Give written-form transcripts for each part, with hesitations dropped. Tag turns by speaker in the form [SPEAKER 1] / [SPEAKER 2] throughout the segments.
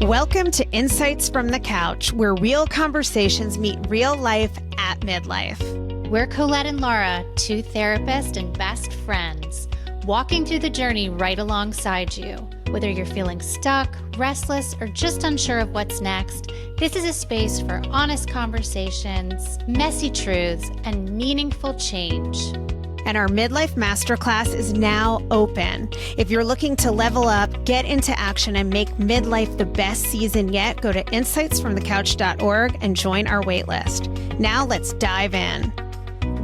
[SPEAKER 1] Welcome to Insights from the Couch, where real conversations meet real life at midlife.
[SPEAKER 2] We're Colette and Laura, two therapists and best friends, walking through the journey right alongside you. Whether you're feeling stuck, restless, or just unsure of what's next, this is a space for honest conversations, messy truths, and meaningful change.
[SPEAKER 1] And our Midlife Masterclass is now open. If you're looking to level up, get into action, and make midlife the best season yet, go to insightsfromthecouch.org and join our waitlist. Now let's dive in.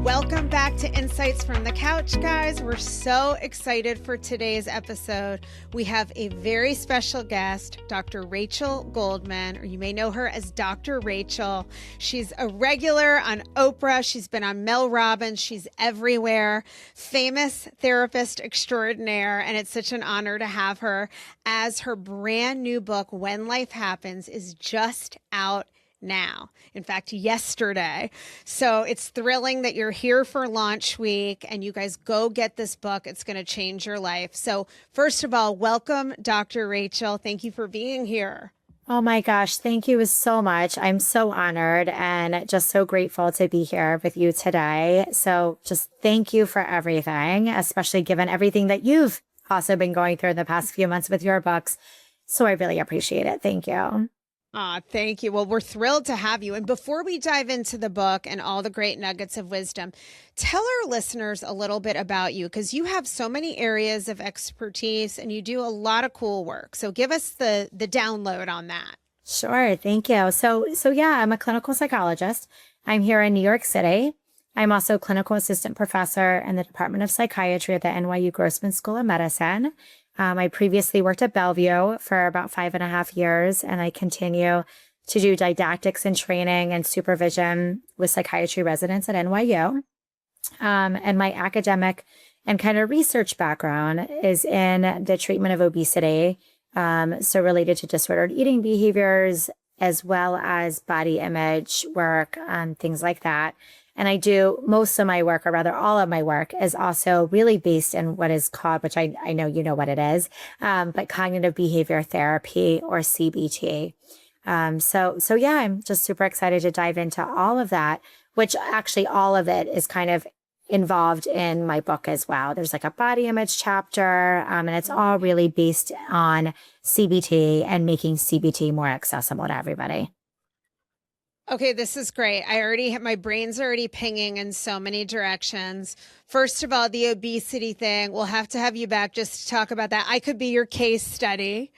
[SPEAKER 1] Welcome back to Insights from the Couch, guys. We're so excited for today's episode. We have a very special guest, Dr. Rachel Goldman, or you may know her as Dr. Rachel. She's a regular on Oprah. She's been on Mel Robbins. She's everywhere. Famous therapist extraordinaire, and it's such an honor to have her, as her brand new book, When Life Happens, is just out now. In fact, yesterday. So it's thrilling that you're here for launch week and you guys go get this book. It's going to change your life. So first of all, welcome, Dr. Rachel. Thank you for being here.
[SPEAKER 3] Oh my gosh, thank you so much. I'm so honored and just so grateful to be here with you today. So just thank you for everything, especially given everything that you've also been going through in the past few months with your books. So I really appreciate it. Thank you.
[SPEAKER 1] Thank you. Well, we're thrilled to have you. And before we dive into the book and all the great nuggets of wisdom, tell our listeners a little bit about you, because you have so many areas of expertise and you do a lot of cool work. So give us the download on that.
[SPEAKER 3] Sure. Thank you. So yeah, I'm a clinical psychologist. I'm here in New York City. I'm also clinical assistant professor in the Department of Psychiatry at the NYU Grossman School of Medicine. I previously worked at Bellevue for about 5.5 years, and I continue to do didactics and training and supervision with psychiatry residents at NYU. And my academic and kind of research background is in the treatment of obesity, so related to disordered eating behaviors, as well as body image work, things like that. And I do most of my work, or rather all of my work, is also really based in what is called, which I know you know what it is, but cognitive behavior therapy, or CBT. So yeah, I'm just super excited to dive into all of that, which actually all of it is kind of involved in my book as well. There's like a body image chapter, and it's all really based on CBT and making CBT more accessible to everybody.
[SPEAKER 1] Okay, this is great. My brain's already pinging in so many directions. First of all, the obesity thing, we'll have to have you back just to talk about that. I could be your case study.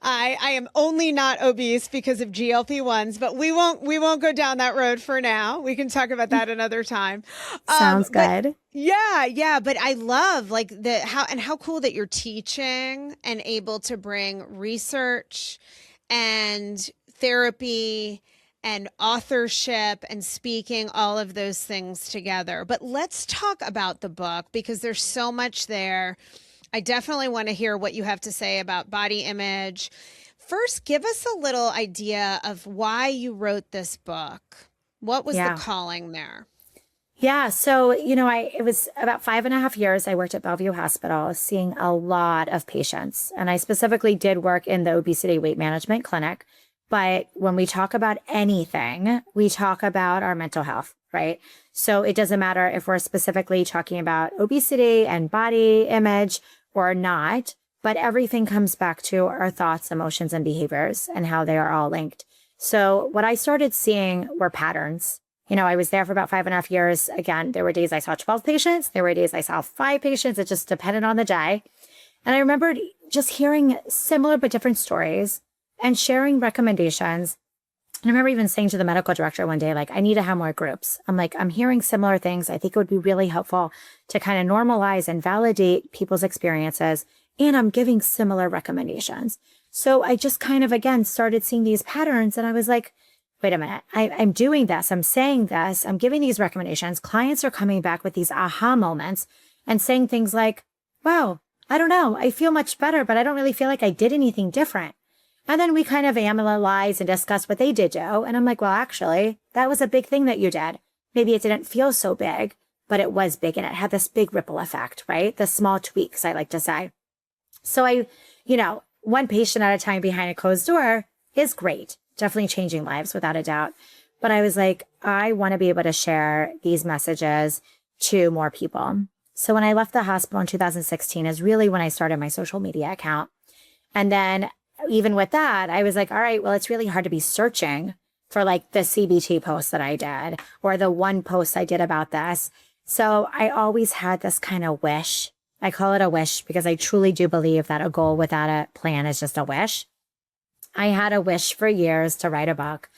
[SPEAKER 1] I am only not obese because of GLP-1s, but we won't go down that road for now. We can talk about that another time.
[SPEAKER 3] Sounds good.
[SPEAKER 1] Yeah. But I love how cool that you're teaching and able to bring research and therapy and authorship and speaking, all of those things together. But let's talk about the book, because there's so much there. I definitely want to hear what you have to say about body image. First, give us a little idea of why you wrote this book. What was the calling there?
[SPEAKER 3] Yeah. So, it was about 5.5 years I worked at Bellevue Hospital, seeing a lot of patients. And I specifically did work in the obesity weight management clinic. But when we talk about anything, we talk about our mental health, right? So it doesn't matter if we're specifically talking about obesity and body image or not, but everything comes back to our thoughts, emotions, and behaviors and how they are all linked. So what I started seeing were patterns. I was there for about 5.5 years. Again, there were days I saw 12 patients. There were days I saw 5 patients. It just depended on the day. And I remembered just hearing similar but different stories and sharing recommendations. And I remember even saying to the medical director one day, I need to have more groups. I'm hearing similar things. I think it would be really helpful to kind of normalize and validate people's experiences. And I'm giving similar recommendations. So I just kind of, again, started seeing these patterns. And I was like, wait a minute, I'm doing this. I'm saying this. I'm giving these recommendations. Clients are coming back with these aha moments and saying things like, wow, I don't know. I feel much better, but I don't really feel like I did anything different. And then we kind of analyze and discuss what they did do. And I'm like, well, actually, that was a big thing that you did. Maybe it didn't feel so big, but it was big and it had this big ripple effect, right? The small tweaks, I like to say. So one patient at a time behind a closed door, is great. Definitely changing lives without a doubt. But I was like, I want to be able to share these messages to more people. So when I left the hospital in 2016 is really when I started my social media account. And then even with that, I was like, all right, well, it's really hard to be searching for like the CBT post that I did or the one post I did about this. So I always had this kind of wish. I call it a wish because I truly do believe that a goal without a plan is just a wish. I had a wish for years to write a book.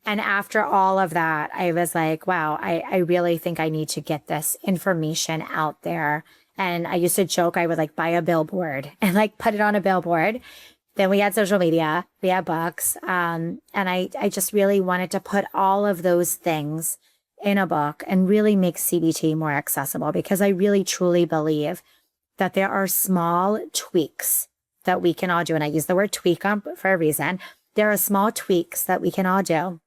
[SPEAKER 3] And after all of that, I was like, wow, I really think I need to get this information out there. And I used to joke I would like buy a billboard and like put it on a billboard. Then we had social media, we had books. And I just really wanted to put all of those things in a book and really make CBT more accessible because I really truly believe that there are small tweaks that we can all do. And I use the word tweak for a reason. There are small tweaks that we can all do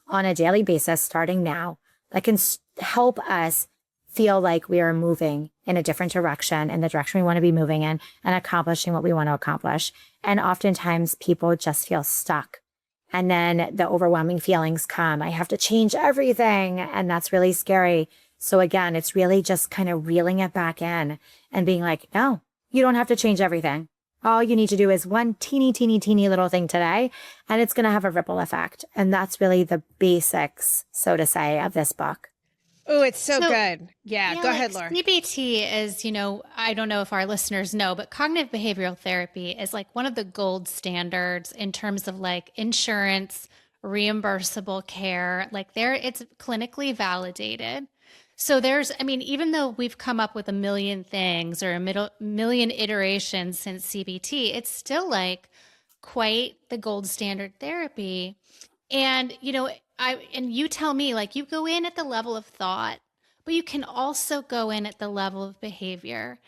[SPEAKER 3] on a daily basis starting now that can help us feel like we are moving in a different direction, in the direction we want to be moving in and accomplishing what we want to accomplish. And oftentimes people just feel stuck. And then the overwhelming feelings come. I have to change everything. And that's really scary. So again, it's really just kind of reeling it back in and being like, no, you don't have to change everything. All you need to do is one teeny little thing today, and it's going to have a ripple effect. And that's really the basics, so to say, of this book.
[SPEAKER 1] Oh, it's so good. Yeah, go ahead, Laura.
[SPEAKER 2] CBT is, I don't know if our listeners know, but cognitive behavioral therapy is like one of the gold standards in terms of like insurance, reimbursable care. Like it's clinically validated. So even though we've come up with a million things or a million iterations since CBT, it's still like quite the gold standard therapy. And, and you tell me, like, you go in at the level of thought, but you can also go in at the level of behavior.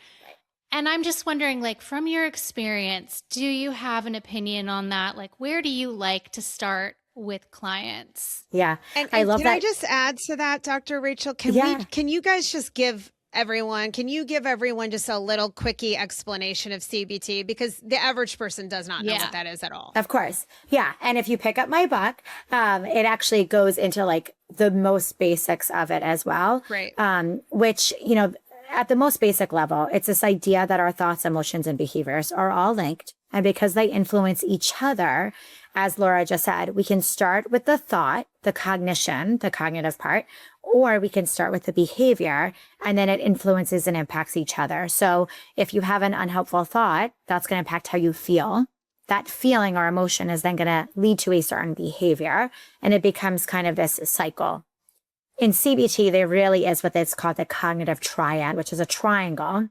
[SPEAKER 2] And I'm just wondering, like, from your experience, do you have an opinion on that? Like, where do you like to start with clients?
[SPEAKER 3] Yeah.
[SPEAKER 1] And
[SPEAKER 3] I love
[SPEAKER 1] can
[SPEAKER 3] that.
[SPEAKER 1] I just add to that, Dr. Rachel? Can you guys just give everyone just a little quickie explanation of CBT? Because the average person does not know what that is at all.
[SPEAKER 3] Of course. Yeah. And if you pick up my book, it actually goes into like the most basics of it as well.
[SPEAKER 1] Right.
[SPEAKER 3] Which, at the most basic level, it's this idea that our thoughts, emotions, and behaviors are all linked. And because they influence each other, as Laura just said, we can start with the thought, the cognition, the cognitive part, or we can start with the behavior, and then it influences and impacts each other. So if you have an unhelpful thought, that's going to impact how you feel. That feeling or emotion is then going to lead to a certain behavior, and it becomes kind of this cycle. In CBT, there really is what it's called the cognitive triad, which is a triangle.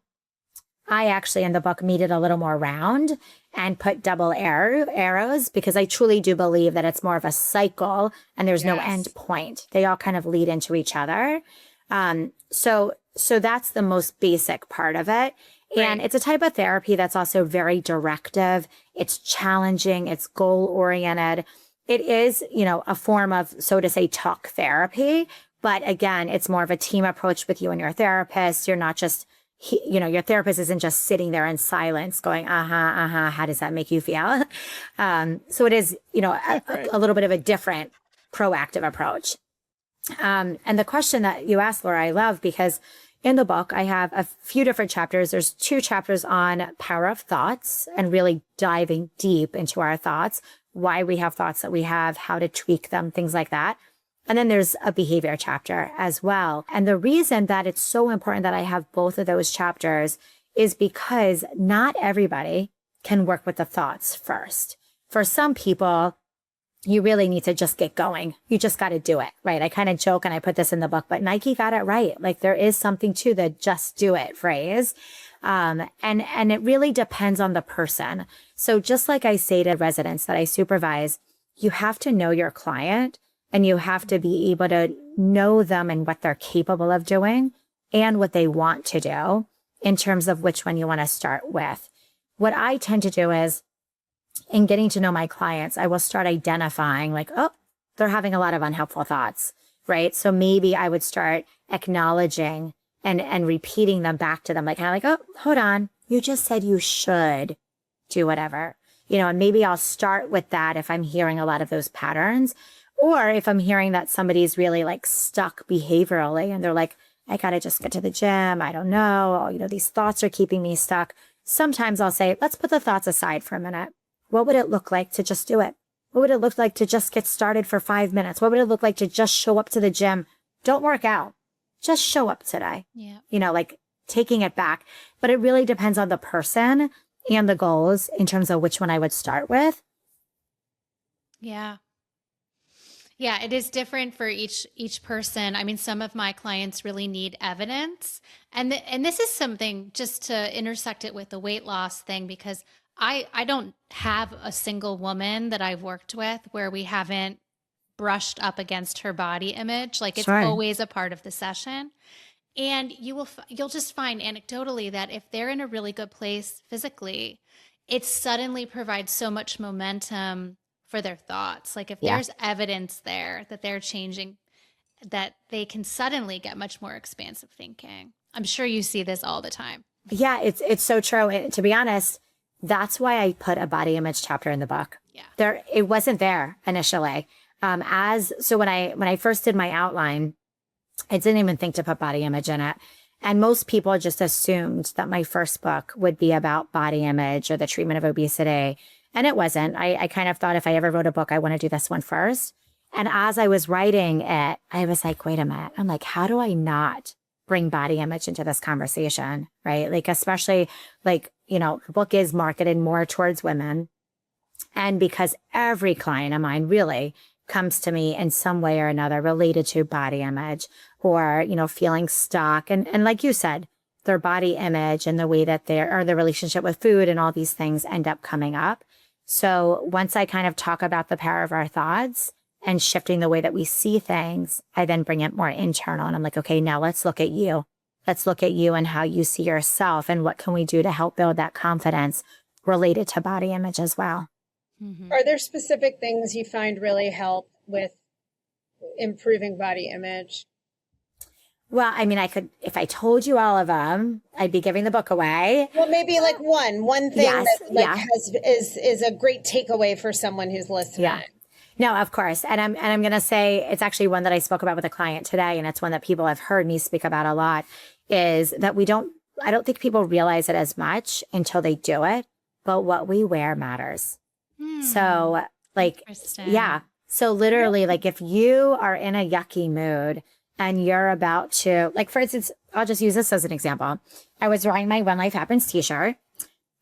[SPEAKER 3] I actually, in the book, made it a little more round and put double arrows because I truly do believe that it's more of a cycle and there's no end point. They all kind of lead into each other. So that's the most basic part of it. And it's a type of therapy that's also very directive. It's challenging. It's goal-oriented. It is, a form of, so to say, talk therapy. But again, it's more of a team approach with you and your therapist. You're not just your therapist isn't just sitting there in silence going, how does that make you feel? So it is, a little bit of a different proactive approach. And the question that you asked, Laura, I love because in the book, I have a few different chapters. There's 2 chapters on power of thoughts and really diving deep into our thoughts, why we have thoughts that we have, how to tweak them, things like that. And then there's a behavior chapter as well. And the reason that it's so important that I have both of those chapters is because not everybody can work with the thoughts first. For some people, you really need to just get going. You just got to do it, right? I kind of joke and I put this in the book, but Nike got it right. Like there is something to the just do it phrase. And it really depends on the person. So just like I say to residents that I supervise, you have to know your client. And you have to be able to know them and what they're capable of doing and what they want to do in terms of which one you want to start with. What I tend to do is in getting to know my clients, I will start identifying like, oh, they're having a lot of unhelpful thoughts, right? So maybe I would start acknowledging and repeating them back to them, like, oh, hold on. You just said you should do whatever. and maybe I'll start with that if I'm hearing a lot of those patterns, or if I'm hearing that somebody's really like stuck behaviorally and they're like, I got to just get to the gym. I don't know. These thoughts are keeping me stuck. Sometimes I'll say, let's put the thoughts aside for a minute. What would it look like to just do it? What would it look like to just get started for 5 minutes? What would it look like to just show up to the gym? Don't work out. Just show up today.
[SPEAKER 2] Yeah.
[SPEAKER 3] Like taking it back. But it really depends on the person and the goals in terms of which one I would start with.
[SPEAKER 2] Yeah. Yeah, it is different for each person. I mean, some of my clients really need evidence. And this is something just to intersect it with the weight loss thing, because I don't have a single woman that I've worked with where we haven't brushed up against her body image. Like it's
[SPEAKER 3] Sure.
[SPEAKER 2] always a part of the session. And you'll just find anecdotally that if they're in a really good place physically, it suddenly provides so much momentum for their thoughts. Like if there's evidence there that they're changing, that they can suddenly get much more expansive thinking. I'm sure you see this all the time.
[SPEAKER 3] Yeah, it's so true. And to be honest, that's why I put a body image chapter in the book.
[SPEAKER 2] Yeah.
[SPEAKER 3] It wasn't there initially. So when I first did my outline, I didn't even think to put body image in it. And most people just assumed that my first book would be about body image or the treatment of obesity. And it wasn't. I kind of thought if I ever wrote a book, I want to do this one first. And as I was writing it, I was like, wait a minute. I'm like, how do I not bring body image into this conversation? Right? Like, especially like, the book is marketed more towards women. And because every client of mine really comes to me in some way or another related to body image or, feeling stuck. And like you said, their body image and the way that or their relationship with food and all these things end up coming up. So once I kind of talk about the power of our thoughts and shifting the way that we see things, I then bring it more internal. And I'm like, okay, now let's look at you. Let's look at you and how you see yourself and what can we do to help build that confidence related to body image as well.
[SPEAKER 1] Mm-hmm. Are there specific things you find really help with improving body image?
[SPEAKER 3] Well, I mean, if I told you all of them, I'd be giving the book away.
[SPEAKER 1] Well, maybe like one thing is a great takeaway for someone who's listening.
[SPEAKER 3] Yeah. No, of course. And I'm going to say it's actually one that I spoke about with a client today. And it's one that people have heard me speak about a lot, is that I don't think people realize it as much until they do it, but what we wear matters. So like, yeah. So literally like if you are in a yucky mood and you're about to, like, for instance, I'll just use this as an example. I was wearing my When Life Happens t-shirt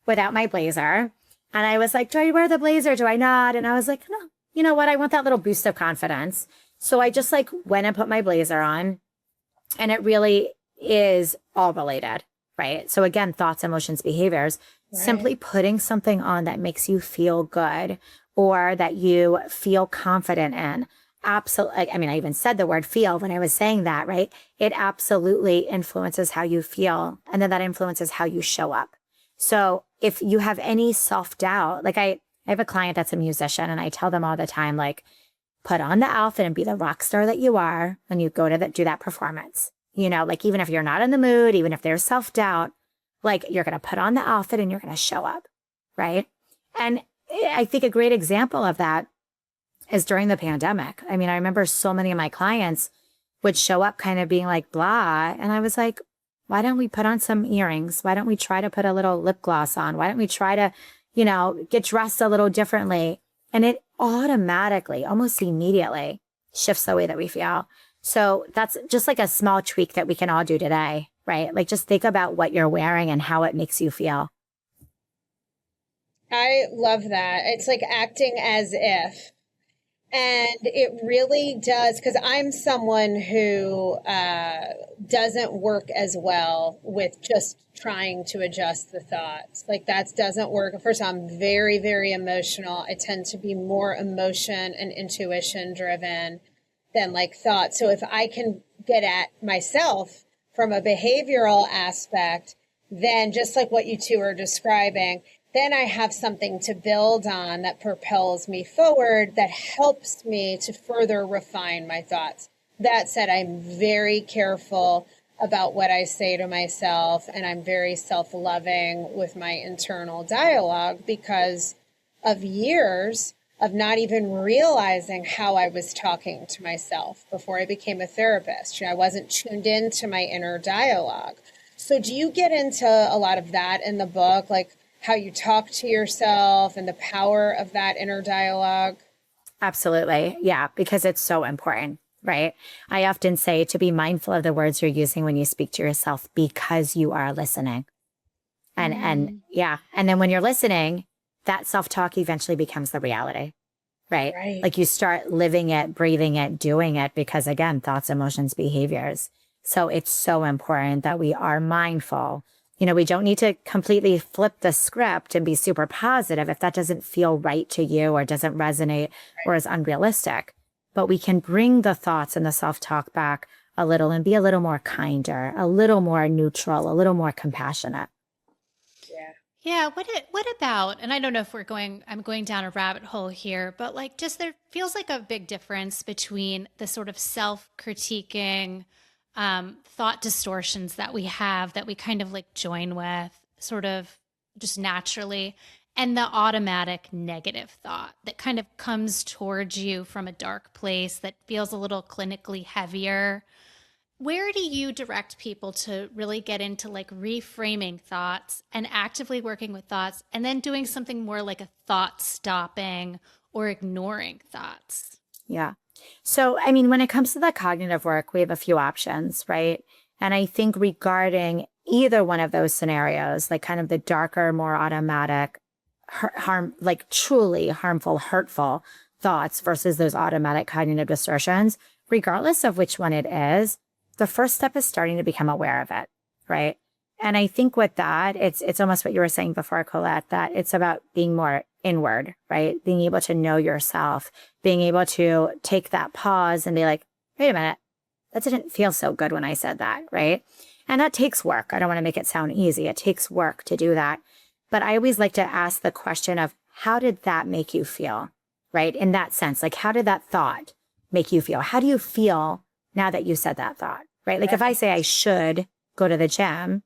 [SPEAKER 3] without my blazer. And I was like, do I wear the blazer? Do I not? And I was like, no, you know what? I want that little boost of confidence. So I just like went and put my blazer on, and it really is all related, right? So again, thoughts, emotions, behaviors, simply putting something on that makes you feel good or that you feel confident in. Absolutely. I mean, I even said the word feel when I was saying that, right? It absolutely influences how you feel. And then that influences how you show up. So if you have any self-doubt, like I have a client that's a musician and I tell them all the time, like, put on the outfit and be the rock star that you are when you go to do that performance. Like even if you're not in the mood, even if there's self-doubt, like you're going to put on the outfit and you're going to show up. Right. And I think a great example of that is during the pandemic. I mean, I remember so many of my clients would show up kind of being like, blah. And I was like, why don't we put on some earrings? Why don't we try to put a little lip gloss on? Why don't we try to, get dressed a little differently? And it automatically, almost immediately shifts the way that we feel. So that's just like a small tweak that we can all do today, right? Like just think about what you're wearing and how it makes you feel.
[SPEAKER 1] I love that. It's like acting as if. And it really does, because I'm someone who doesn't work as well with just trying to adjust the thoughts. Like that doesn't work. First of all, I'm very, very emotional. I tend to be more emotion and intuition driven than like thought. So if I can get at myself from a behavioral aspect, then just like what you two are describing, then I have something to build on that propels me forward, that helps me to further refine my thoughts. That said, I'm very careful about what I say to myself, and I'm very self-loving with my internal dialogue because of years of not even realizing how I was talking to myself before I became a therapist. I wasn't tuned into my inner dialogue. So do you get into a lot of that in the book, like how you talk to yourself and the power of that inner dialogue?
[SPEAKER 3] Absolutely. Yeah, because it's so important, right? I often say to be mindful of the words you're using when you speak to yourself because you are listening. And yeah, and then when you're listening, that self-talk eventually becomes the reality, right?
[SPEAKER 1] Right.
[SPEAKER 3] Like you start living it, breathing it, doing it because again, thoughts, emotions, behaviors. So it's so important that we are mindful. We don't need to completely flip the script and be super positive if that doesn't feel right to you or doesn't resonate or is unrealistic. But we can bring the thoughts and the self-talk back a little and be a little more kinder, a little more neutral, a little more compassionate.
[SPEAKER 2] Yeah, what about, and I don't know if I'm going down a rabbit hole here, but like just there feels like a big difference between the sort of self-critiquing thought distortions that we have that we kind of like join with sort of just naturally, and the automatic negative thought that kind of comes towards you from a dark place that feels a little clinically heavier. Where do you direct people to really get into like reframing thoughts and actively working with thoughts and then doing something more like a thought stopping or ignoring thoughts?
[SPEAKER 3] Yeah. So, I mean, when it comes to the cognitive work, we have a few options, right? And I think regarding either one of those scenarios, like kind of the darker, more automatic harm, like truly harmful, hurtful thoughts versus those automatic cognitive distortions, regardless of which one it is, the first step is starting to become aware of it, right? And I think with that, it's almost what you were saying before, Colette, that it's about being more inward, right? Being able to know yourself, being able to take that pause and be like, wait a minute, that didn't feel so good when I said that, right? And that takes work. I don't want to make it sound easy. It takes work to do that. But I always like to ask the question of how did that make you feel, right? In that sense, like how did that thought make you feel? How do you feel now that you said that thought, right? Like if I say I should go to the gym,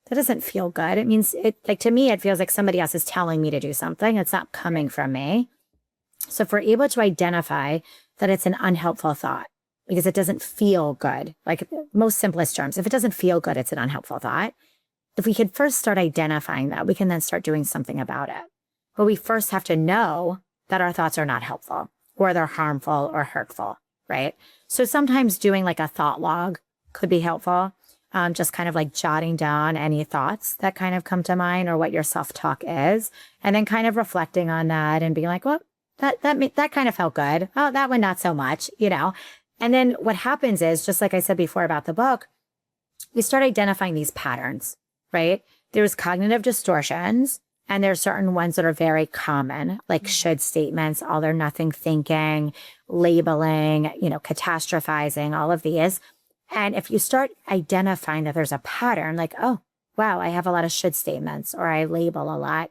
[SPEAKER 3] that doesn't feel good. It means like to me, it feels like somebody else is telling me to do something. It's not coming from me. So if we're able to identify that it's an unhelpful thought because it doesn't feel good, like most simplest terms, if it doesn't feel good, it's an unhelpful thought. If we could first start identifying that, we can then start doing something about it. But we first have to know that our thoughts are not helpful or they're harmful or hurtful, right? So sometimes doing like a thought log could be helpful. Just kind of like jotting down any thoughts that kind of come to mind or what your self-talk is, and then kind of reflecting on that and being like, well, that kind of felt good. Oh, that one, not so much, And then what happens is, just like I said before about the book, we start identifying these patterns, right? There's cognitive distortions, and there's certain ones that are very common, like should statements, all or nothing thinking, labeling, catastrophizing, all of these. And if you start identifying that there's a pattern, like, oh, wow, I have a lot of should statements or I label a lot,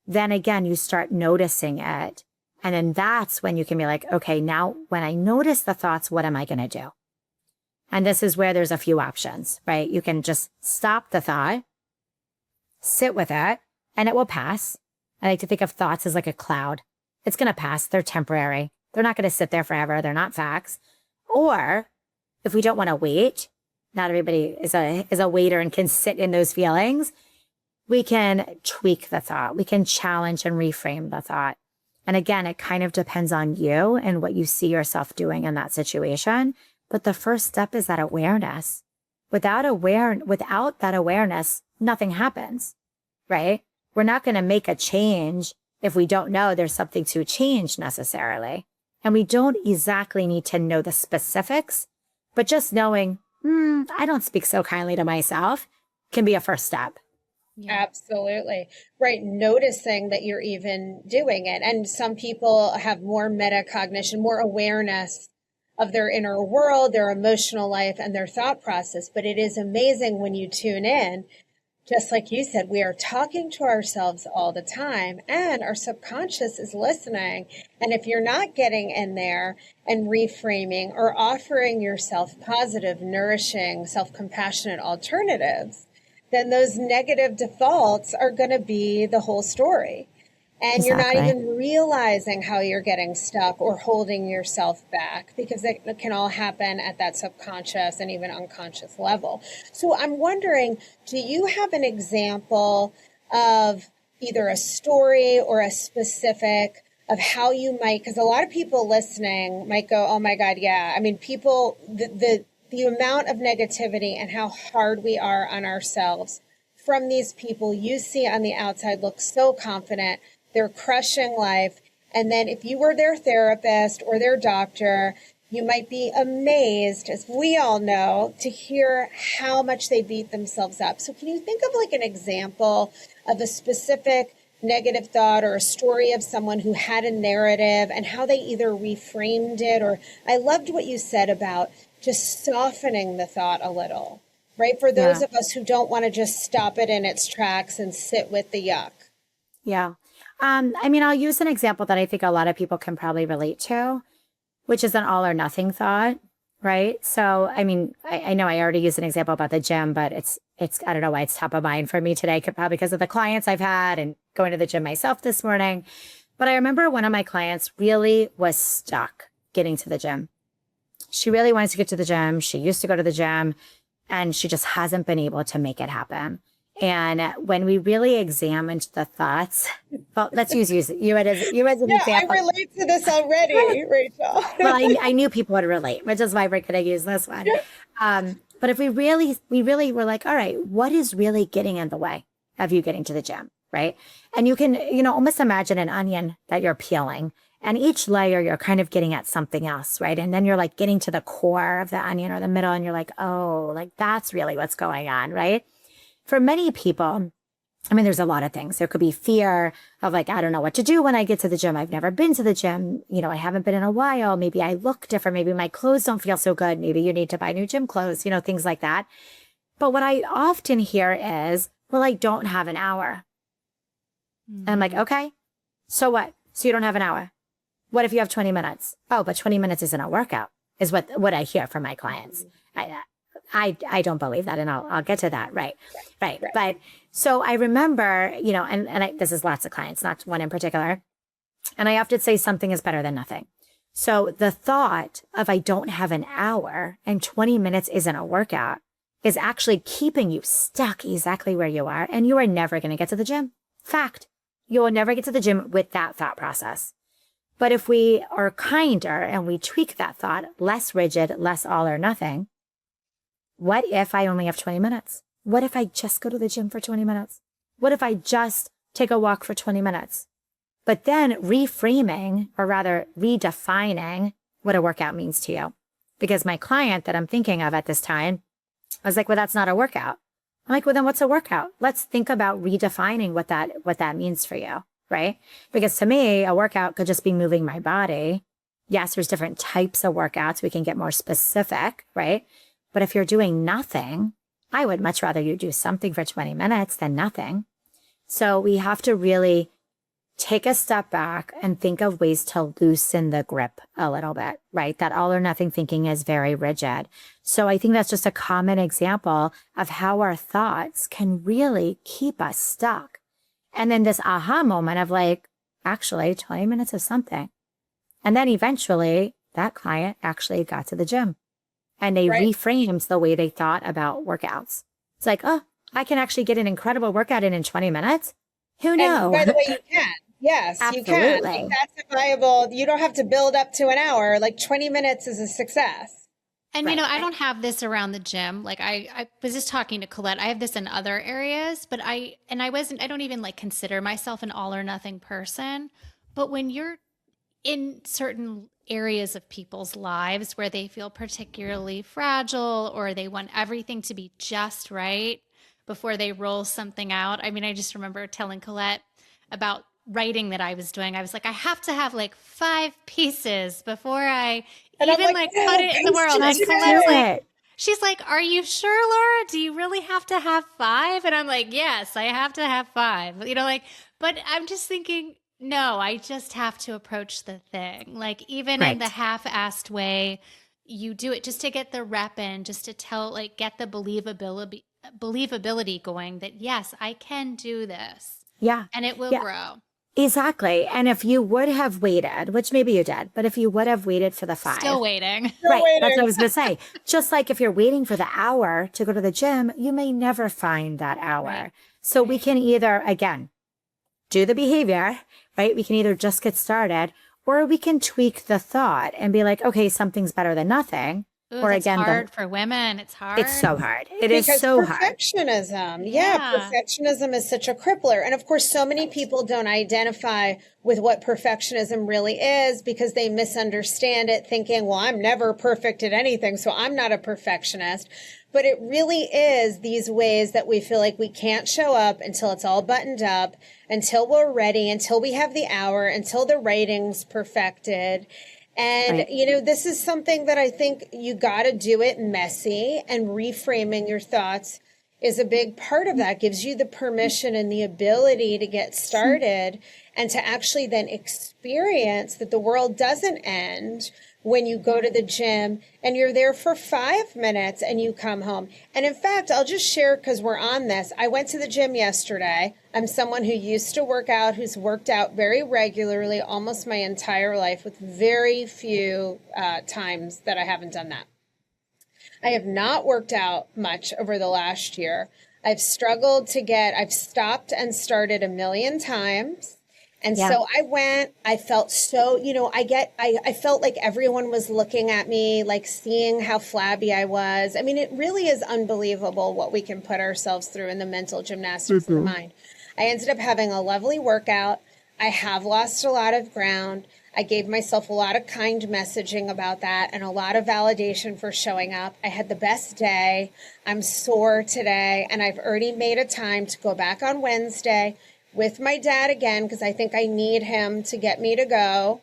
[SPEAKER 3] then again, you start noticing it. And then that's when you can be like, okay, now when I notice the thoughts, what am I going to do? And this is where there's a few options, right? You can just stop the thought, sit with it, and it will pass. I like to think of thoughts as like a cloud. It's going to pass. They're temporary. They're not going to sit there forever. They're not facts. Or if we don't want to wait, not everybody is a waiter and can sit in those feelings, we can tweak the thought. We can challenge and reframe the thought. And again, it kind of depends on you and what you see yourself doing in that situation. But the first step is that awareness. Without that awareness, nothing happens, right? We're not going to make a change if we don't know there's something to change necessarily. And we don't exactly need to know the specifics. But just knowing, I don't speak so kindly to myself can be a first step.
[SPEAKER 1] Yeah. Absolutely. Right. Noticing that you're even doing it. And some people have more metacognition, more awareness of their inner world, their emotional life, and their thought process. But it is amazing when you tune in. Just like you said, we are talking to ourselves all the time and our subconscious is listening. And if you're not getting in there and reframing or offering yourself positive, nourishing, self-compassionate alternatives, then those negative defaults are going to be the whole story. And you're not
[SPEAKER 3] Exactly.
[SPEAKER 1] even realizing how you're getting stuck or holding yourself back, because it can all happen at that subconscious and even unconscious level. So I'm wondering, do you have an example of either a story or a specific of how you might, because a lot of people listening might go, oh my God, yeah. I mean, people, the amount of negativity and how hard we are on ourselves from these people you see on the outside look so confident. They're crushing life. And then if you were their therapist or their doctor, you might be amazed, as we all know, to hear how much they beat themselves up. So can you think of like an example of a specific negative thought or a story of someone who had a narrative and how they either reframed it, or I loved what you said about just softening the thought a little, right? For those
[SPEAKER 3] Yeah.
[SPEAKER 1] of us who don't want to just stop it in its tracks and sit with the yuck.
[SPEAKER 3] Yeah. I mean, I'll use an example that I think a lot of people can probably relate to, which is an all or nothing thought, right? So, I mean, I know I already used an example about the gym, but I don't know why it's top of mind for me today, probably because of the clients I've had and going to the gym myself this morning. But I remember one of my clients really was stuck getting to the gym. She really wanted to get to the gym. She used to go to the gym and she just hasn't been able to make it happen. And when we really examined the thoughts, well, let's use you as an example.
[SPEAKER 1] I relate to this already, Rachel.
[SPEAKER 3] Well, I knew people would relate, which is why we're going to use this one. But if we really were like, all right, what is really getting in the way of you getting to the gym, right? And you can, almost imagine an onion that you're peeling, and each layer you're kind of getting at something else, right? And then you're like getting to the core of the onion or the middle, and you're like, oh, like that's really what's going on, right? For many people, I mean, there's a lot of things. There could be fear of like, I don't know what to do when I get to the gym. I've never been to the gym. I haven't been in a while. Maybe I look different. Maybe my clothes don't feel so good. Maybe you need to buy new gym clothes, things like that. But what I often hear is, well, I don't have an hour. And I'm like, okay, so what? So you don't have an hour. What if you have 20 minutes? Oh, but 20 minutes isn't a workout, is what I hear from my clients. I don't believe that, and I'll get to that. Right. But so I remember, this is lots of clients, not one in particular. And I often say something is better than nothing. So the thought of I don't have an hour and 20 minutes isn't a workout is actually keeping you stuck exactly where you are. And you are never going to get to the gym. Fact. You will never get to the gym with that thought process. But if we are kinder and we tweak that thought, less rigid, less all or nothing, what if I only have 20 minutes? What if I just go to the gym for 20 minutes? What if I just take a walk for 20 minutes? But then reframing, or rather redefining what a workout means to you. Because my client that I'm thinking of at this time, I was like, well, that's not a workout. I'm like, well, then what's a workout? Let's think about redefining what that means for you, right? Because to me, a workout could just be moving my body. Yes, there's different types of workouts. We can get more specific, right? But if you're doing nothing, I would much rather you do something for 20 minutes than nothing. So we have to really take a step back and think of ways to loosen the grip a little bit, right? That all or nothing thinking is very rigid. So I think that's just a common example of how our thoughts can really keep us stuck. And then this aha moment of like, actually 20 minutes of something. And then eventually that client actually got to the gym. And they reframed the way they thought about workouts. It's like, oh, I can actually get an incredible workout in 20 minutes. Who knew?
[SPEAKER 1] And by the way, you can. Yes,
[SPEAKER 3] Absolutely.
[SPEAKER 1] you can. Like, that's a viable, you don't have to build up to an hour. Like 20 minutes is a success.
[SPEAKER 2] And, I don't have this around the gym. Like I was just talking to Colette. I have this in other areas, but I don't even like consider myself an all or nothing person. But when you're in certain areas of people's lives where they feel particularly fragile or they want everything to be just right before they roll something out. I mean, I just remember telling Colette about writing that I was doing. I was like, I have to have like 5 pieces before I
[SPEAKER 1] And
[SPEAKER 2] even like put it in the world. And Colette's like, she's like, are you sure, Laura? Do you really have to have 5? And I'm like, yes, I have to have 5. But I'm just thinking, no, I just have to approach the thing. Like even in the half-assed way, you do it just to get the rep in, just to get the believability going that yes, I can do this.
[SPEAKER 3] Yeah.
[SPEAKER 2] And it will grow.
[SPEAKER 3] Exactly. And if you would have waited, which maybe you did, but if you would have waited for the 5.
[SPEAKER 2] Still waiting.
[SPEAKER 3] Right. That's what I was going to say. Just like if you're waiting for the hour to go to the gym, you may never find that hour.
[SPEAKER 2] Right.
[SPEAKER 3] So we can either, again, do the behavior, right? We can either just get started, or we can tweak the thought and be like, okay, something's better than nothing.
[SPEAKER 2] Ooh,
[SPEAKER 3] or
[SPEAKER 2] that's
[SPEAKER 3] again,
[SPEAKER 2] hard for women. It's hard.
[SPEAKER 3] It's so hard. It
[SPEAKER 1] because
[SPEAKER 3] is so hard.
[SPEAKER 1] Perfectionism. Yeah, perfectionism is such a crippler. And of course, so many people don't identify with what perfectionism really is because they misunderstand it, thinking, well, I'm never perfect at anything, so I'm not a perfectionist. But it really is these ways that we feel like we can't show up until it's all buttoned up, until we're ready, until we have the hour, until the writing's perfected. And,
[SPEAKER 3] Right.
[SPEAKER 1] you know, this is something that I think you got to do it messy, and reframing your thoughts is a big part of that. Gives you the permission and the ability to get started and to actually then experience that the world doesn't end when you go to the gym and you're there for 5 minutes and you come home. And in fact, I'll just share, because we're on this. I went to the gym yesterday. I'm someone who used to work out, who's worked out very regularly almost my entire life, with very few times that I haven't done that. I have not worked out much over the last year. I've stopped and started a million times. And so I went, I felt so, you know, I felt like everyone was looking at me, like seeing how flabby I was. I mean, it really is unbelievable what we can put ourselves through in the mental gymnastics of the mind. I ended up having a lovely workout. I have lost a lot of ground. I gave myself a lot of kind messaging about that and a lot of validation for showing up. I had the best day. I'm sore today, and I've already made a time to go back on Wednesday with my dad again, because I think I need him to get me to go.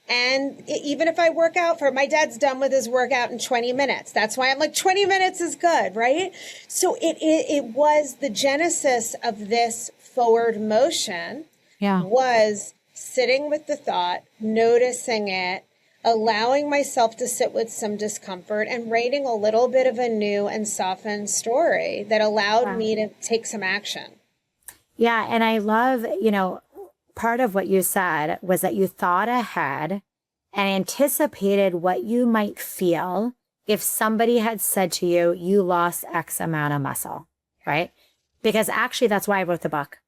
[SPEAKER 1] And even if I work out my dad's done with his workout in 20 minutes. That's why I'm like, 20 minutes is good, right? So it was the genesis of this forward motion was sitting with the thought, noticing it, allowing myself to sit with some discomfort, and writing a little bit of a new and softened story that allowed me to take some action.
[SPEAKER 3] Yeah. And I love, you know, part of what you said was that you thought ahead and anticipated what you might feel if somebody had said to you, you lost X amount of muscle, right? Because actually that's why I wrote the book.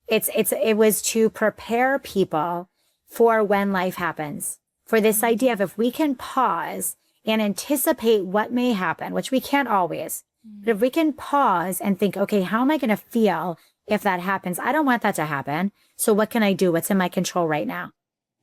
[SPEAKER 3] It was to prepare people for when life happens, for this idea of if we can pause and anticipate what may happen, which we can't always, but if we can pause and think, okay, how am I going to feel if that happens? I don't want that to happen. So what can I do? What's in my control right now?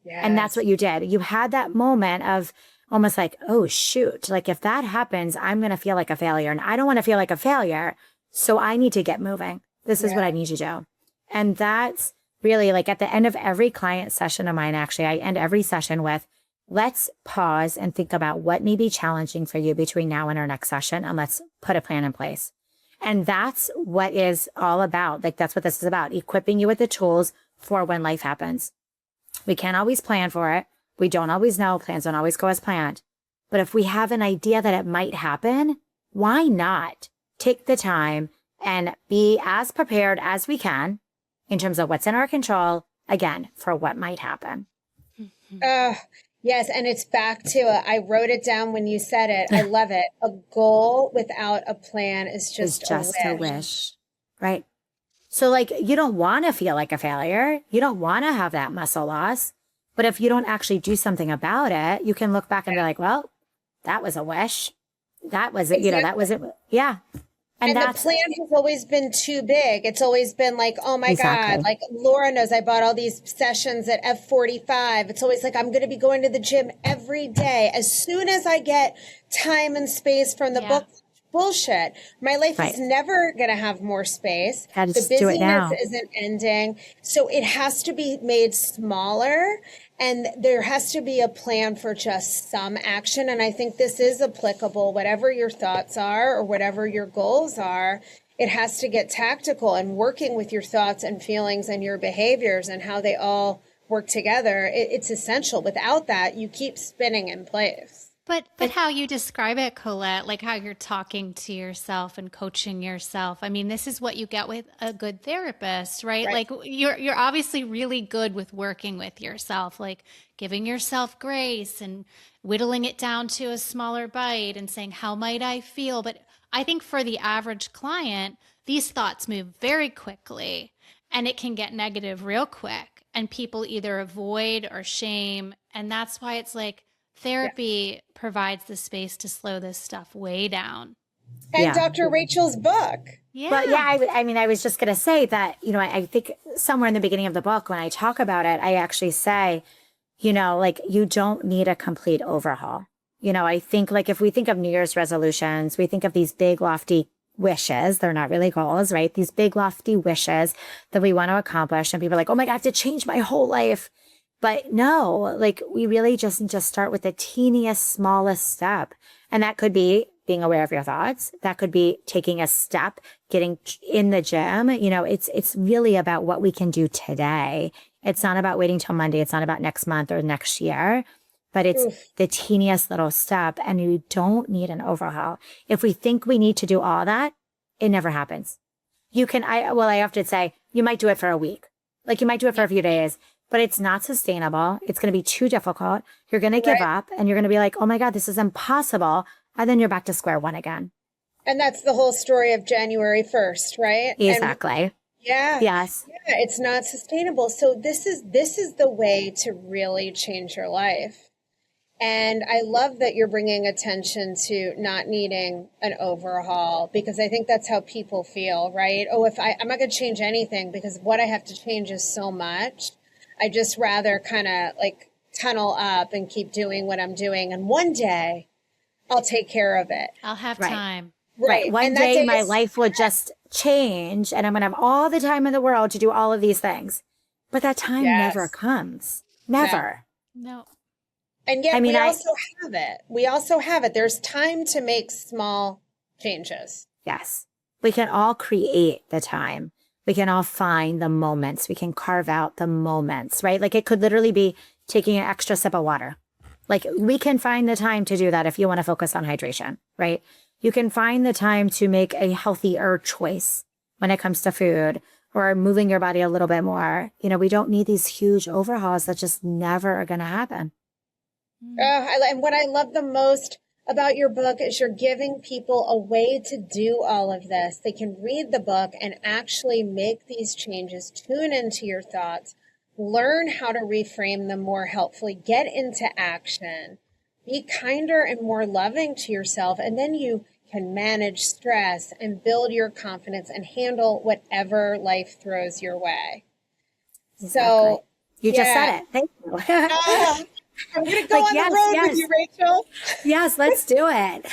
[SPEAKER 3] Yes. And that's what you did. You had that moment of almost like, oh, shoot, like if that happens, I'm going to feel like a failure, and I don't want to feel like a failure. So I need to get moving. This is what I need to do. And that's really like at the end of every client session of mine, actually, I end every session with, let's pause and think about what may be challenging for you between now and our next session. And let's put a plan in place. And that's what is all about. Like, that's what this is about, equipping you with the tools for when life happens. We can't always plan for it. We don't always know. Plans don't always go as planned. But if we have an idea that it might happen, why not take the time and be as prepared as we can in terms of what's in our control, again, for what might happen.
[SPEAKER 1] Yes. And it's back to, I wrote it down when you said it. I love it. A goal without a plan is just a wish.
[SPEAKER 3] Right. So like, you don't want to feel like a failure. You don't want to have that muscle loss. But if you don't actually do something about it, you can look back and be like, well, that was a wish. That was it. You know, that was it. Yeah.
[SPEAKER 1] And the plan has always been too big. It's always been like, oh my God, like Laura knows I bought all these sessions at F45. It's always like, I'm going to be going to the gym every day. As soon as I get time and space from the book, bullshit. My life is never going to have more space. The busyness isn't ending. So it has to be made smaller. And there has to be a plan for just some action. And I think this is applicable, whatever your thoughts are or whatever your goals are. It has to get tactical, and working with your thoughts and feelings and your behaviors and how they all work together. It's essential. Without that, you keep spinning in place.
[SPEAKER 2] But how you describe it, Colette, like how you're talking to yourself and coaching yourself. I mean, this is what you get with a good therapist, right? Like you're obviously really good with working with yourself, like giving yourself grace and whittling it down to a smaller bite and saying, how might I feel? But I think for the average client, these thoughts move very quickly and it can get negative real quick. And people either avoid or shame. And that's why it's like, therapy provides the space to slow this stuff way down.
[SPEAKER 4] And Dr. Rachel's book.
[SPEAKER 2] Yeah.
[SPEAKER 3] But I mean, I was just going to say that, I think somewhere in the beginning of the book, when I talk about it, I actually say, like you don't need a complete overhaul. I think like if we think of New Year's resolutions, we think of these big lofty wishes. They're not really goals, right? These big lofty wishes that we want to accomplish. And people are like, oh my God, I have to change my whole life. But no, like we really just start with the teeniest, smallest step. And that could be being aware of your thoughts. That could be taking a step, getting in the gym. It's really about what we can do today. It's not about waiting till Monday. It's not about next month or next year, but it's the teeniest little step. And you don't need an overhaul. If we think we need to do all that, it never happens. I often say you might do it for a week. Like you might do it for a few days. But it's not sustainable. It's going to be too difficult. You're going to give up and you're going to be like, oh my God, this is impossible. And then you're back to square one again.
[SPEAKER 4] And that's the whole story of January 1st, right?
[SPEAKER 3] Exactly. Yes.
[SPEAKER 4] Yeah, it's not sustainable. So this is the way to really change your life. And I love that you're bringing attention to not needing an overhaul, because I think that's how people feel, right? Oh, I'm not going to change anything because what I have to change is so much. I just rather kind of like tunnel up and keep doing what I'm doing. And one day I'll take care of it.
[SPEAKER 2] I'll have time.
[SPEAKER 3] Right. One day my life will just change and I'm going to have all the time in the world to do all of these things. But that time never comes. Never.
[SPEAKER 2] No.
[SPEAKER 4] And yet we also have it. We also have it. There's time to make small changes.
[SPEAKER 3] Yes. We can all create the time. We can all find the moments. We can carve out the moments, right? Like it could literally be taking an extra sip of water. Like we can find the time to do that if you want to focus on hydration, right? You can find the time to make a healthier choice when it comes to food or moving your body a little bit more. We don't need these huge overhauls that just never are going to happen.
[SPEAKER 4] And what I love the most about your book is you're giving people a way to do all of this. They can read the book and actually make these changes, tune into your thoughts, learn how to reframe them more helpfully, get into action, be kinder and more loving to yourself. And then you can manage stress and build your confidence and handle whatever life throws your way.
[SPEAKER 3] Exactly.
[SPEAKER 4] So
[SPEAKER 3] you just said it. Thank you.
[SPEAKER 4] I'm going to go on the road with you, Rachel.
[SPEAKER 3] Yes, let's do it.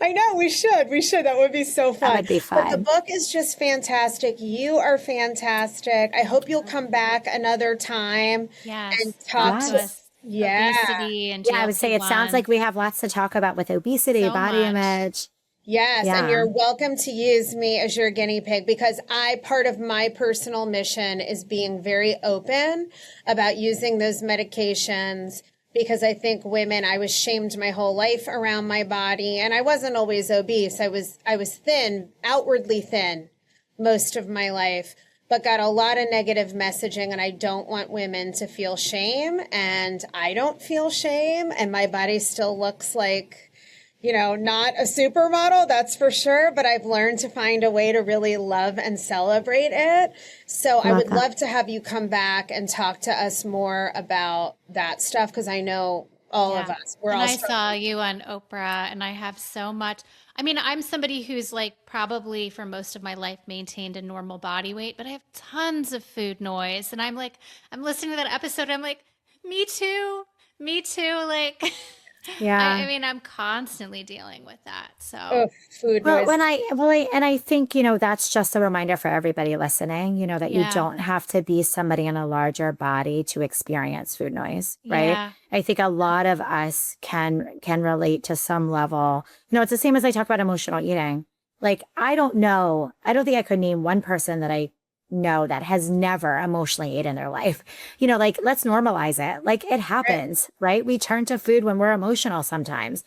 [SPEAKER 4] I know, we should. That would be so fun.
[SPEAKER 3] That would be fun.
[SPEAKER 4] But the book is just fantastic. You are fantastic. I hope you'll come back another time and talk to us.
[SPEAKER 2] Obesity and
[SPEAKER 3] I would say it sounds like we have lots to talk about with obesity, body image.
[SPEAKER 4] Yes, and you're welcome to use me as your guinea pig, because part of my personal mission is being very open about using those medications, because I think I was shamed my whole life around my body, and I wasn't always obese. I was thin, outwardly thin most of my life, but got a lot of negative messaging, and I don't want women to feel shame, and I don't feel shame, and my body still looks like, not a supermodel, that's for sure, but I've learned to find a way to really love and celebrate it. So I would love to have you come back and talk to us more about that stuff, because I know all of us,
[SPEAKER 2] I saw you on Oprah, and I have so much. I mean, I'm somebody who's like probably for most of my life maintained a normal body weight, but I have tons of food noise. And I'm listening to that episode. I'm like, me too. Like, I mean, I'm constantly dealing with that. So
[SPEAKER 4] food noise.
[SPEAKER 3] And I think, that's just a reminder for everybody listening, that you don't have to be somebody in a larger body to experience food noise, right?
[SPEAKER 2] Yeah.
[SPEAKER 3] I think a lot of us can relate to some level. It's the same as I talk about emotional eating. Like, I don't think I could name one person that I know that has never emotionally ate in their life. Like, let's normalize it. Like, it happens, right? We turn to food when we're emotional sometimes.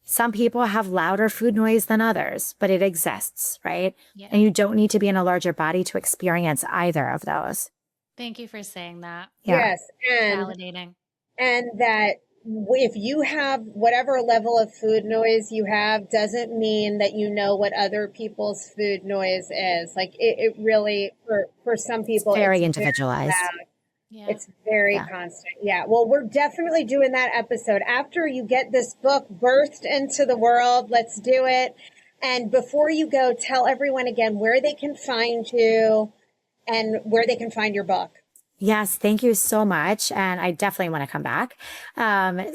[SPEAKER 3] Some people have louder food noise than others, but it exists, right?
[SPEAKER 2] Yeah.
[SPEAKER 3] And you don't need to be in a larger body to experience either of those.
[SPEAKER 2] Thank you for saying that.
[SPEAKER 3] Yeah.
[SPEAKER 4] Yes. And
[SPEAKER 2] Validating.
[SPEAKER 4] And that if you have whatever level of food noise you have, doesn't mean that you know what other people's food noise is. Like it really, for some people,
[SPEAKER 3] It's very
[SPEAKER 4] it's
[SPEAKER 3] individualized.
[SPEAKER 4] Very loud.
[SPEAKER 2] Yeah.
[SPEAKER 4] It's very constant. Yeah. Well, we're definitely doing that episode after you get this book birthed into the world. Let's do it. And before you go, tell everyone again where they can find you and where they can find your book.
[SPEAKER 3] Yes, thank you so much. And I definitely want to come back.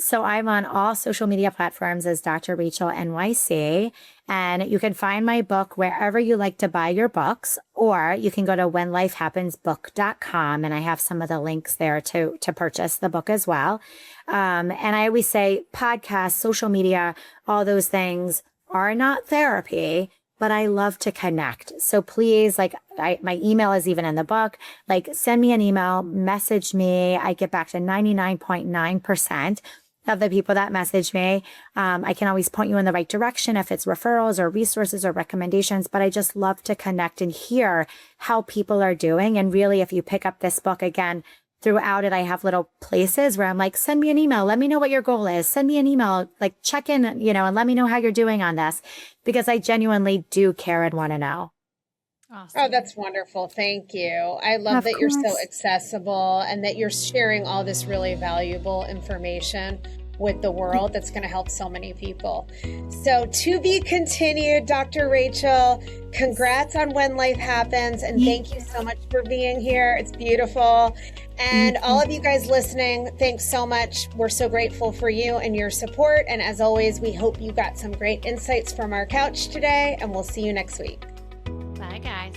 [SPEAKER 3] So I'm on all social media platforms as Dr. Rachel NYC. And you can find my book wherever you like to buy your books, or you can go to whenlifehappensbook.com. And I have some of the links there to purchase the book as well. And I always say podcasts, social media, all those things are not therapy, but I love to connect. So please, my email is even in the book, send me an email, message me. I get back to 99.9% of the people that message me. I can always point you in the right direction if it's referrals or resources or recommendations, but I just love to connect and hear how people are doing. And really, if you pick up this book again, throughout it, I have little places where I'm like, send me an email. Let me know what your goal is. Send me an email, check in, and let me know how you're doing on this, because I genuinely do care and want to know.
[SPEAKER 2] Awesome.
[SPEAKER 4] Oh, that's wonderful. Thank you. I love that you're so accessible and that you're sharing all this really valuable information with the world that's going to help so many people. So to be continued, Dr. Rachel, congrats on When Life Happens. And thank you so much for being here. It's beautiful. And all of you guys listening, thanks so much. We're so grateful for you and your support. And as always, we hope you got some great insights from our couch today, and we'll see you next week.
[SPEAKER 2] Bye, guys.